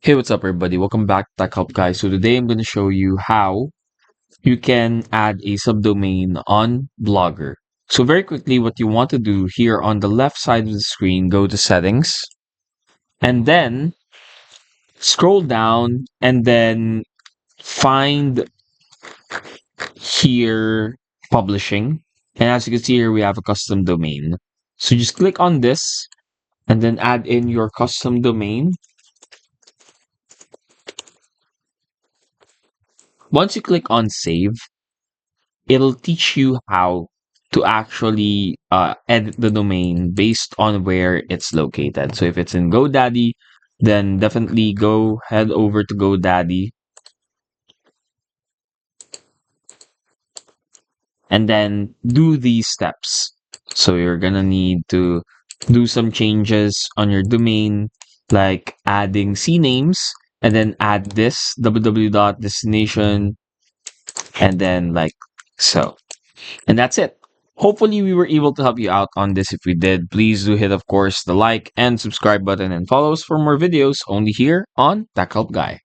Hey, what's up, everybody? Welcome back to Tech Help Guys. So today I'm going to show you how you can add a subdomain on Blogger. So very quickly, what you want to do here on the left side of the screen, go to Settings, and then scroll down, and then find here Publishing. And as you can see here, we have a custom domain. So just click on this, and then add in your custom domain. Once you click on Save, it'll teach you how to actually edit the domain based on where it's located. So if it's in GoDaddy, then definitely head over to GoDaddy and then do these steps. So you're gonna need to do some changes on your domain, like adding CNAMEs, and then add this www.destination, and then like so. And that's it. Hopefully, we were able to help you out on this. If we did, please do hit, of course, the like and subscribe button and follow us for more videos only here on Tech Help Guy.